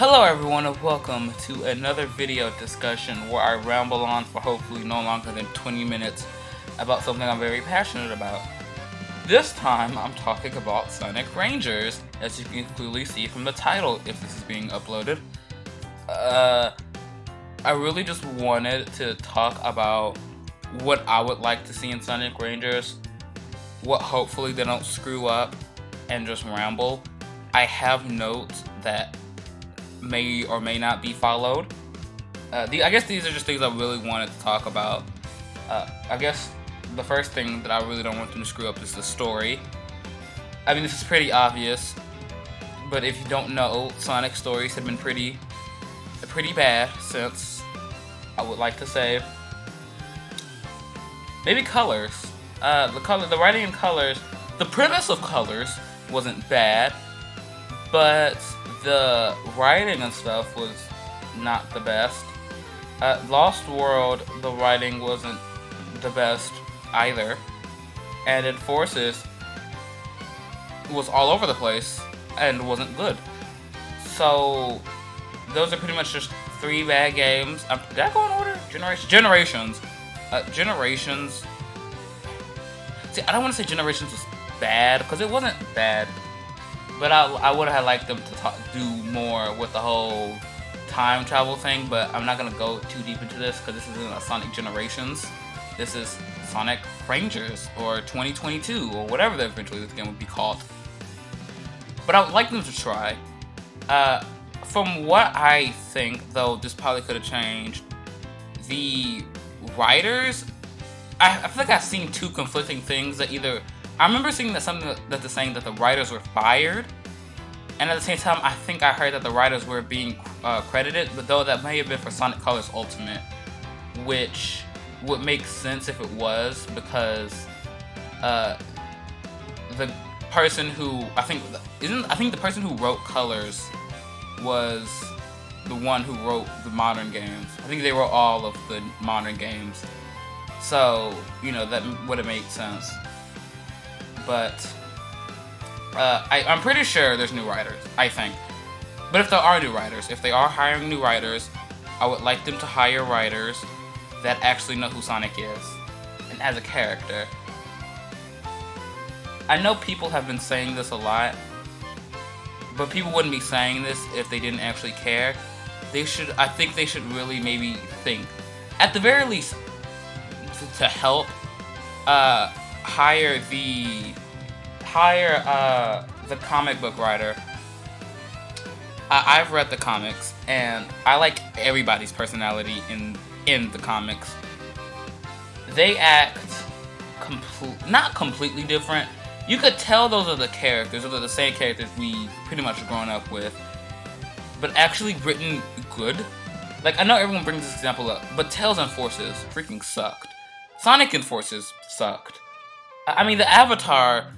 Hello everyone and welcome to another video discussion where I ramble on for hopefully no longer than 20 minutes about something I'm very passionate about. This time I'm talking about Sonic Rangers, as you can clearly see from the title if this is being uploaded. I really just wanted to talk about what I would like to see in Sonic Rangers, what hopefully they don't screw up, and just ramble. I have notes that may or may not be followed. I guess these are just things I really wanted to talk about. I guess the first thing that I really don't want them to screw up is the story. I mean, this is pretty obvious, but if you don't know, Sonic stories have been pretty bad since, I would like to say, maybe Colors. The writing in Colors, the premise of Colors wasn't bad, but the writing and stuff was not the best. Lost World, the writing wasn't the best either. And in Forces, was all over the place and wasn't good. So, those are pretty much just three bad games. Did I go in order? Generations. Generations. See, I don't want to say Generations was bad, because it wasn't bad. But I would have liked them to do more with the whole time travel thing, but I'm not going to go too deep into this because this isn't a Sonic Generations. This is Sonic Rangers, or 2022, or whatever eventually this game would be called. But I would like them to try. From what I think, though, this probably could have changed, the writers, I feel like I've seen two conflicting things that either... I remember seeing that something that they're saying that the writers were fired, and at the same time, I think I heard that the writers were being credited, but though that may have been for Sonic Colors Ultimate, which would make sense if it was, because the person who I think the person who wrote Colors was the one who wrote the modern games. I think they wrote all of the modern games, so you know that would have made sense. But I'm pretty sure there's new writers, I think. But if there are new writers, if they are hiring new writers, I would like them to hire writers that actually know who Sonic is, and as a character. I know people have been saying this a lot, but people wouldn't be saying this if they didn't actually care. I think they should really maybe think, at the very least, to help, hire the comic book writer. I've read the comics, and I like everybody's personality in the comics. They act not completely different. You could tell those are the characters, those are the same characters we pretty much grown up with, but actually written good. Like, I know everyone brings this example up, but Tails and Forces freaking sucked. Sonic and Forces sucked. I mean, the Avatar,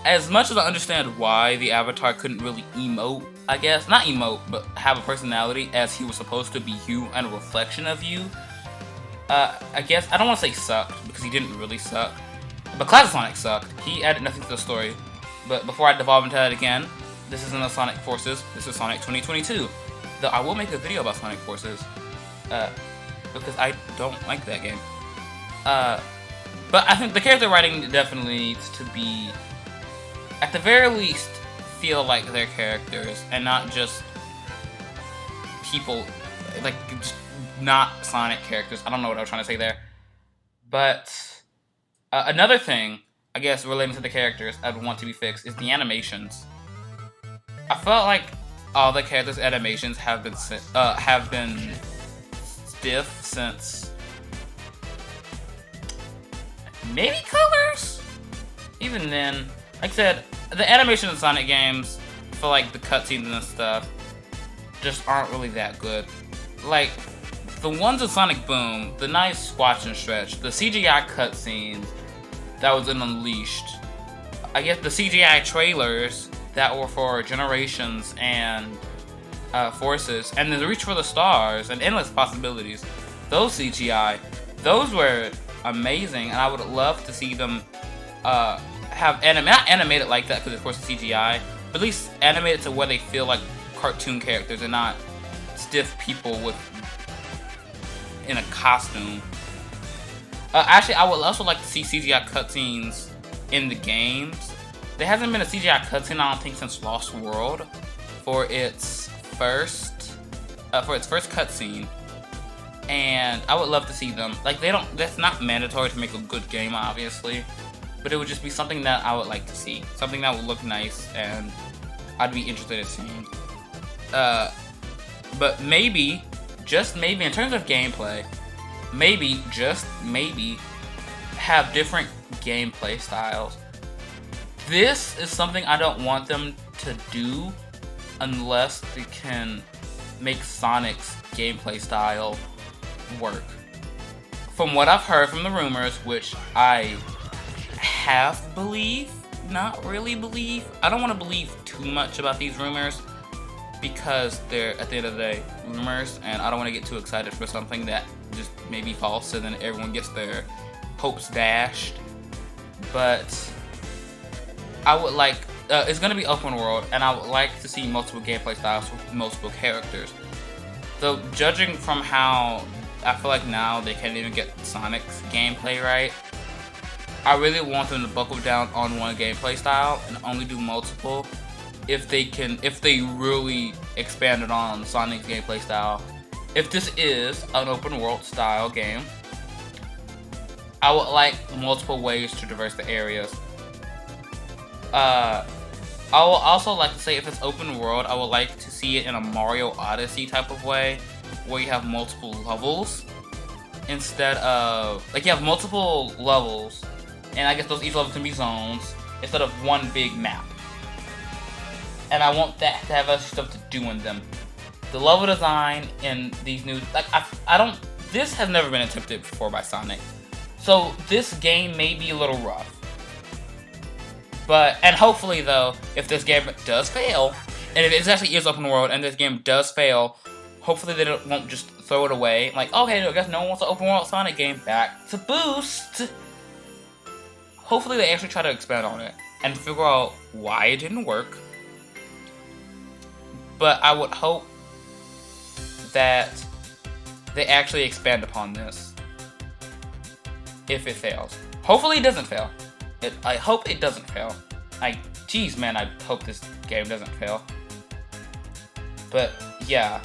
as much as I understand why the Avatar couldn't really emote, I guess, not emote, but have a personality as he was supposed to be you and a reflection of you, I guess, I don't want to say sucked, because he didn't really suck, but Classic Sonic sucked. He added nothing to the story. But before I devolve into that again, this isn't a Sonic Forces, this is Sonic 2022. Though I will make a video about Sonic Forces, because I don't like that game. But I think the character writing definitely needs to be, at the very least, feel like they're characters and not just people, like, just not Sonic characters. I don't know what I was trying to say there. But another thing, I guess, relating to the characters I'd want to be fixed is the animations. I felt like all the characters' animations have been stiff since maybe Colors? Even then, like I said, the animation in Sonic games, for like the cutscenes and stuff, just aren't really that good. Like, the ones in Sonic Boom, the nice watch and stretch, the CGI cutscenes that was in Unleashed, I guess the CGI trailers that were for Generations and Forces, and then the Reach for the Stars and Endless Possibilities, those CGI, those were amazing, and I would love to see them have not animated like that because of course it's CGI, but at least animated to where they feel like cartoon characters and not stiff people in a costume. Actually, I would also like to see CGI cutscenes in the games. There hasn't been a CGI cutscene, I don't think, since Lost World for its first cutscene, and I would love to see them. Like, that's not mandatory to make a good game, obviously, but it would just be something that I would like to see, something that would look nice, and I'd be interested in seeing. But maybe, just maybe, in terms of gameplay, maybe, just maybe, have different gameplay styles. This is something I don't want them to do unless they can make Sonic's gameplay style work. From what I've heard from the rumors, which I half believe, not really believe. I don't want to believe too much about these rumors because they're, at the end of the day, rumors, and I don't want to get too excited for something that just may be false and then everyone gets their hopes dashed. But I would like, it's going to be open world, and I would like to see multiple gameplay styles with multiple characters. So judging from how I feel like now they can't even get Sonic's gameplay right, I really want them to buckle down on one gameplay style and only do multiple if they really expanded on Sonic's gameplay style. If this is an open world style game, I would like multiple ways to traverse the areas. I will also like to say, if it's open world, I would like to see it in a Mario Odyssey type of way, where you have multiple levels instead of, like, you have multiple levels, and I guess each level can be zones instead of one big map. And I want that to have other stuff to do in them. The level design in these new, like, this has never been attempted before by Sonic, so this game may be a little rough. And hopefully though, if this game does fail, and if it actually is open world and this game does fail, hopefully they won't just throw it away. Like, okay, I guess no one wants an open world Sonic game, back to Boost. Hopefully they actually try to expand on it and figure out why it didn't work. But I would hope that they actually expand upon this if it fails. Hopefully it doesn't fail. I hope it doesn't fail. Jeez, man, I hope this game doesn't fail. But yeah,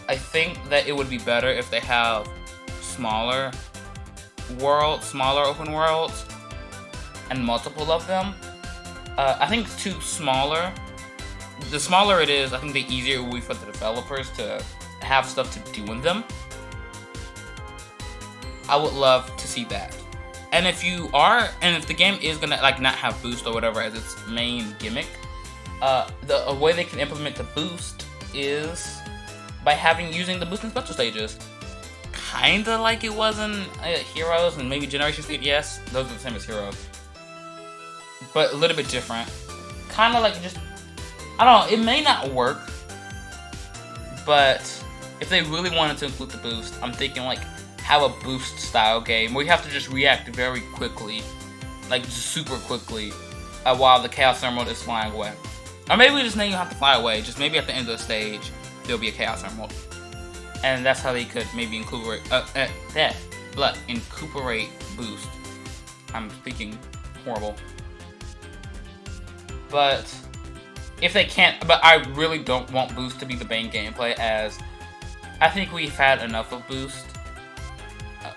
I think that it would be better if they have smaller open worlds, and multiple of them. I think it's too smaller. The smaller it is, I think the easier it will be for the developers to have stuff to do in them. I would love to see that. And if the game is gonna not have boost or whatever as its main gimmick, a way they can implement the boost is by using the boost in special stages. Kinda like it was in Heroes and maybe Generation Speed. Yes, those are the same as Heroes, but a little bit different. Kinda like I don't know, it may not work, but if they really wanted to include the boost, I'm thinking have a boost style game where you have to just react very quickly, just super quickly, while the Chaos Emerald is flying away. Or maybe just you have to fly away, just maybe at the end of the stage, there'll be a Chaos Emerald. And that's how they could maybe incorporate boost. I'm speaking horrible. But if they can't, but I really don't want boost to be the main gameplay, as I think we've had enough of boost.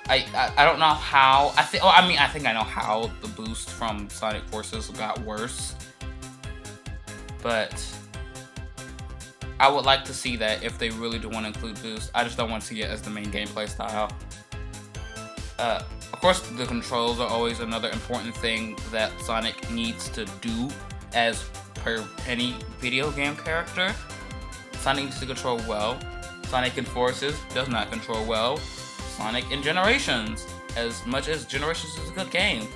I don't know how. I think I know how the boost from Sonic Forces got worse, but I would like to see that if they really do want to include boost. I just don't want to see it as the main gameplay style. Of course, the controls are always another important thing that Sonic needs to do, as per any video game character. Sonic needs to control well. Sonic in Forces does not control well. Sonic in Generations, as much as Generations is a good game,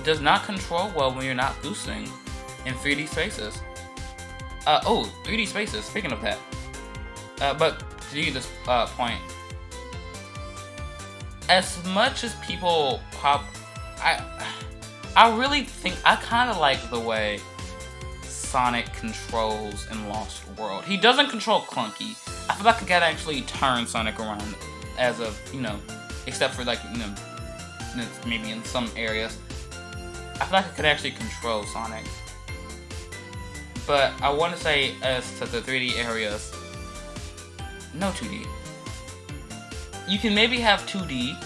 does not control well when you're not boosting in 3D spaces. 3D spaces, speaking of that. But to give you this point, as much as people I really think, I kind of like the way Sonic controls in Lost World. He doesn't control clunky. I feel like I can actually turn Sonic around as of, except for like, maybe in some areas. I feel like I could actually control Sonic. But I want to say, as to the 3D areas, no 2D. You can maybe have 2D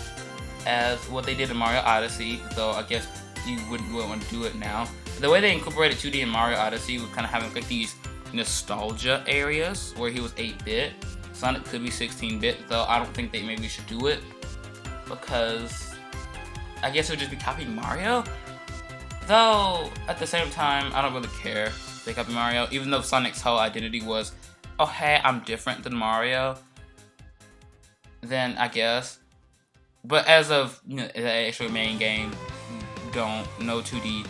as what they did in Mario Odyssey, though I guess you wouldn't want to do it now. The way they incorporated 2D in Mario Odyssey was kind of having like these nostalgia areas where he was 8-bit. Sonic could be 16-bit, though I don't think they maybe should do it because I guess it would just be copying Mario. Though at the same time, I don't really care if they copy Mario, even though Sonic's whole identity was, oh hey, I'm different than Mario. Then I guess. But as of the actual main game, no 2D.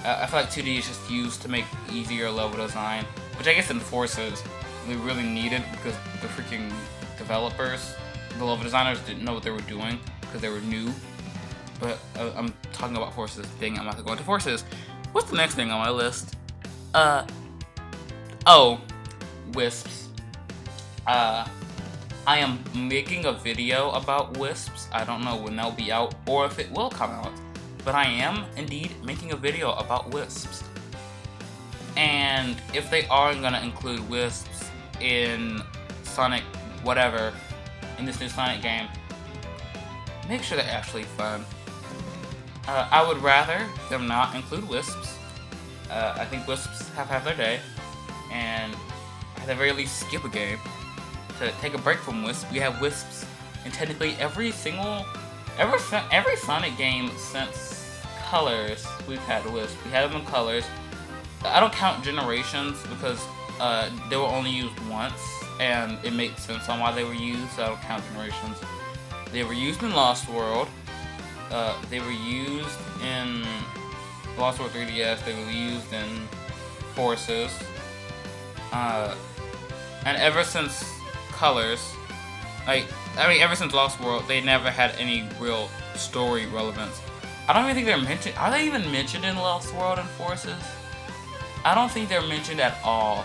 I feel like 2D is just used to make easier level design, which I guess in Forces we really needed because the freaking developers, the level designers didn't know what they were doing because they were new. But I'm talking about Forces thing. I'm not going to go into Forces. What's the next thing on my list? Wisps. I am making a video about Wisps. I don't know when they'll be out or if it will come out. But I am indeed making a video about Wisps. And if they are going to include Wisps in Sonic whatever, in this new Sonic game, make sure they're actually fun. I would rather them not include Wisps. I think Wisps have their day. And at the very least skip a game. To take a break from Wisps, we have Wisps in technically every Sonic game since Colors. We've had Wisps. We had them in Colors. I don't count Generations because they were only used once, and it makes sense on why they were used. So I don't count Generations. They were used in Lost World. They were used in Lost World 3DS. They were used in Forces. And ever since Colors, ever since Lost World, they never had any real story relevance. I don't even think they're mentioned. Are they even mentioned in Lost World and Forces? I don't think they're mentioned at all.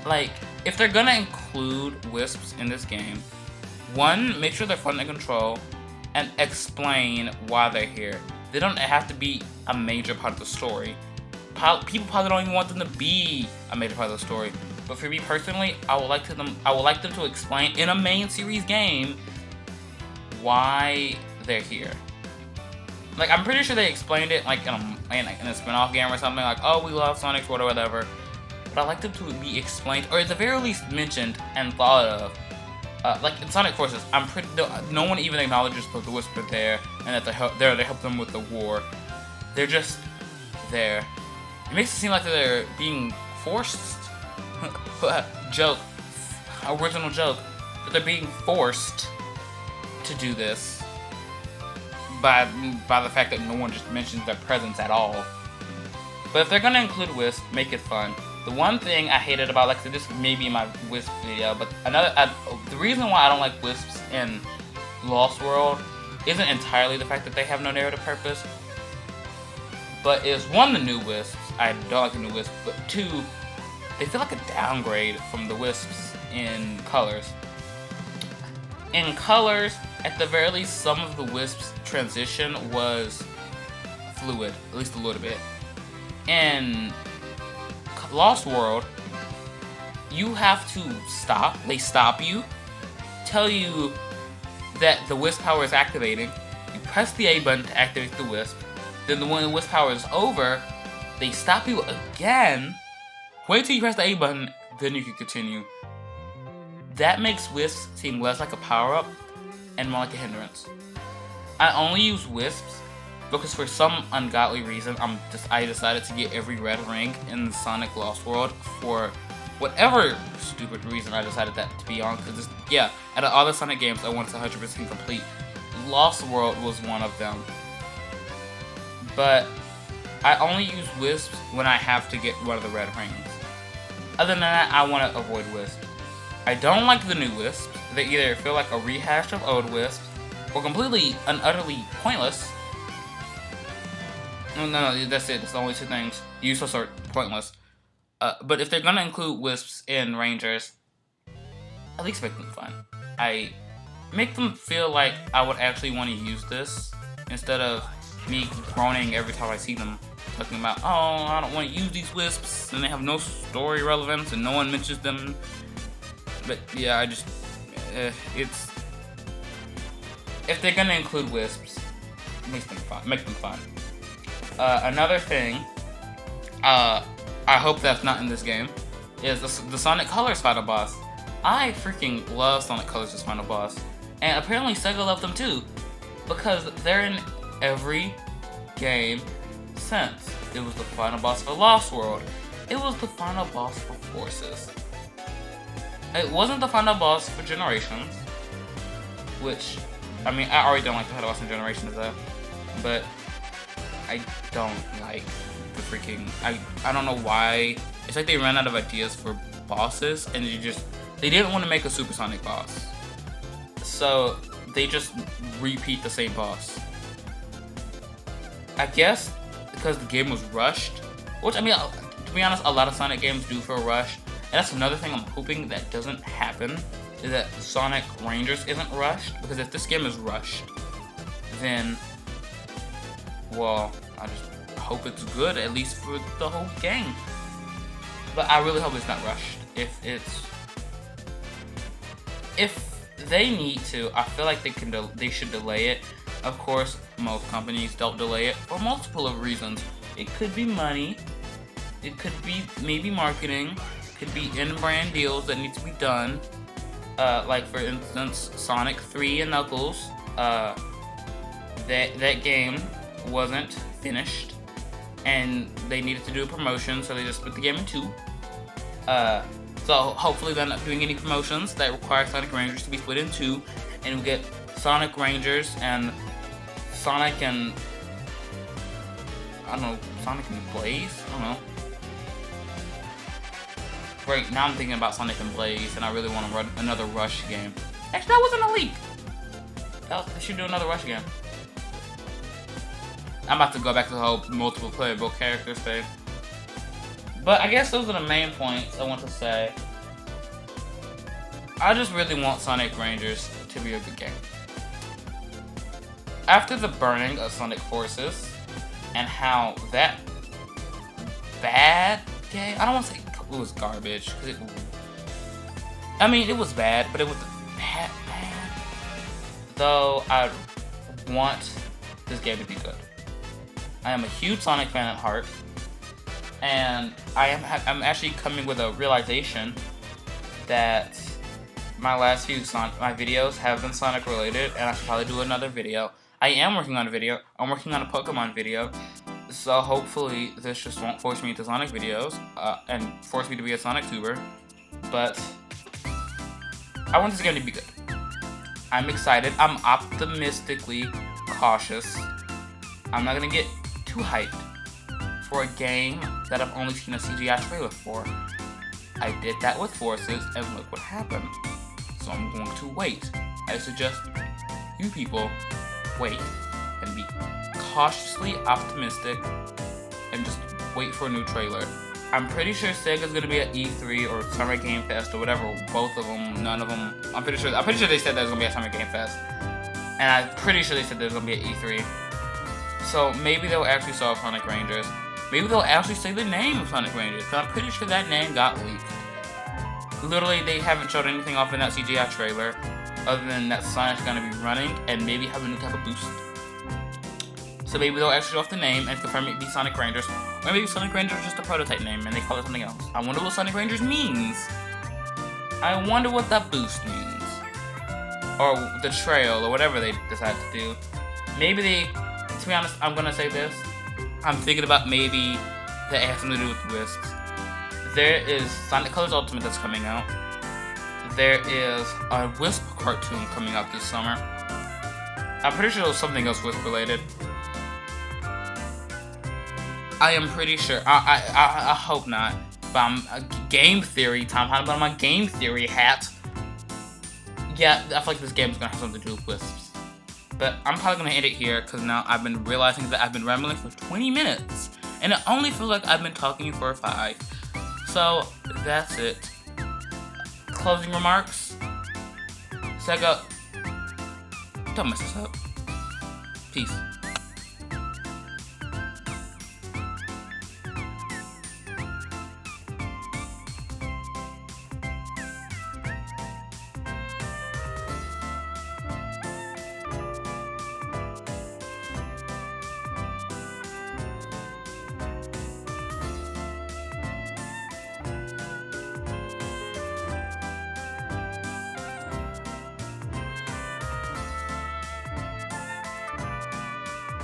Like, if they're gonna include Wisps in this game, one, make sure they're fun to control, and explain why they're here. They don't have to be a major part of the story. People probably don't even want them to be a major part of the story. But for me personally, I would like them to explain in a main series game why they're here. Like, I'm pretty sure they explained it like in a spin-off game or something, like, oh, we love Sonic or whatever. But I'd like them to be explained, or at the very least mentioned and thought of. Like in Sonic Forces, no one even acknowledges that the Wisps are there and that they're there to help them with the war. They're just there. It makes it seem like they're being forced. Joke. Original joke. That they're being forced to do this by the fact that no one just mentions their presence at all. But if they're gonna include Wisp, make it fun. The one thing I hated about, like, this may be my Wisp video, but the reason why I don't like Wisps in Lost World isn't entirely the fact that they have no narrative purpose, but is one, the new Wisps. I don't like the new Wisps, but two, they feel like a downgrade from the Wisps in Colors. In Colors, at the very least, some of the Wisps' transition was fluid, at least a little bit. In Lost World, you have to stop. They stop you, tell you that the Wisp power is activating. You press the A button to activate the Wisp. Then when the Wisp power is over, they stop you again. Wait till you press the A button, then you can continue. That makes Wisps seem less like a power-up and more like a hindrance. I only use Wisps because for some ungodly reason, I decided to get every red ring in Sonic Lost World for whatever stupid reason I decided that to be on. Because out of all the Sonic games, I wanted to 100% complete. Lost World was one of them. But I only use Wisps when I have to get one of the red rings. Other than that, I want to avoid Wisps. I don't like the new Wisps. They either feel like a rehash of old Wisps, or completely and utterly pointless. No, that's it. That's the only two things. Useless or pointless. But if they're gonna include wisps in Rangers, at least make them fun. I make them feel like I would actually want to use this instead of me groaning every time I see them talking about, oh, I don't want to use these wisps and they have no story relevance and no one mentions them. But yeah, I just it's if they're gonna include wisps, make them fun. Another thing, I hope that's not in this game, is the Sonic Colors final boss. I freaking love Sonic Colors' final boss, and apparently Sega loved them too, because they're in every game since. It was the final boss for Lost World. It was the final boss for Forces. It wasn't the final boss for Generations, which, I mean, I already don't like the final boss in Generations though, but I don't like the freaking, I don't know why. It's like they ran out of ideas for bosses, and they didn't want to make a supersonic boss, so they just repeat the same boss. I guess because the game was rushed, which, I mean, to be honest, a lot of Sonic games do feel rushed, and that's another thing I'm hoping that doesn't happen, is that Sonic Rangers isn't rushed, because if this game is rushed, then, well, I just hope it's good, at least for the whole game. But I really hope it's not rushed. If they need to, I feel like they should delay it. Of course, most companies don't delay it for multiple of reasons. It could be money, it could be maybe marketing, it could be in-brand deals that need to be done. Like for instance, Sonic 3 and Knuckles, that game wasn't finished, and they needed to do a promotion, so they just split the game in two. So hopefully they're not doing any promotions that require Sonic Rangers to be split in two, and we get Sonic Rangers and Sonic and, I don't know, Sonic and Blaze? I don't know. Right, now I'm thinking about Sonic and Blaze, and I really want to run another Rush game. Actually, that wasn't a leak. They should do another Rush game. I'm about to go back to the whole multiple playable characters thing. But I guess those are the main points I want to say. I just really want Sonic Rangers to be a good game. After the burning of Sonic Forces, and how that bad game, I don't want to say it was garbage, I mean, it was bad, but it was bad. Though I want this game to be good. I am a huge Sonic fan at heart, and I'm actually coming with a realization that my last few my videos have been Sonic related, and I should probably do another video. I am working on a video. I'm working on a Pokemon video, so hopefully this just won't force me into Sonic videos and force me to be a SonicTuber. But I want this game to be good. I'm excited. I'm optimistically cautious. I'm not gonna get too hyped for a game that I've only seen a CGI trailer for. I did that with Forces, and look what happened. So I'm going to wait. I suggest you people wait and be cautiously optimistic and just wait for a new trailer. I'm pretty sure Sega's gonna be at E3 or Summer Game Fest or whatever. Both of them, none of them. I'm pretty sure they said there's gonna be a Summer Game Fest, and I'm pretty sure they said there's gonna be at E3. So maybe they'll actually show Sonic Rangers. Maybe they'll actually say the name of Sonic Rangers, because I'm pretty sure that name got leaked. Literally, they haven't showed anything off in that CGI trailer, other than that Sonic's gonna be running and maybe have a new type of boost. So maybe they'll actually show off the name and confirm it be Sonic Rangers, or maybe Sonic Rangers is just a prototype name and they call it something else. I wonder what Sonic Rangers means. I wonder what that boost means, or the trail, or whatever they decide to do. Maybe they, to be honest, I'm gonna say this. I'm thinking about maybe that it has something to do with Wisps. There is Sonic Colors Ultimate that's coming out. There is a Wisp cartoon coming out this summer. I'm pretty sure it was something else Wisp related. I am pretty sure. I hope not. But I'm game theory time. How about my game theory hat? Yeah, I feel like this game is gonna have something to do with Wisps. But I'm probably gonna end it here because now I've been realizing that I've been rambling for 20 minutes. And it only feels like I've been talking for 5. So, that's it. Closing remarks? Sega, don't mess this up. Peace.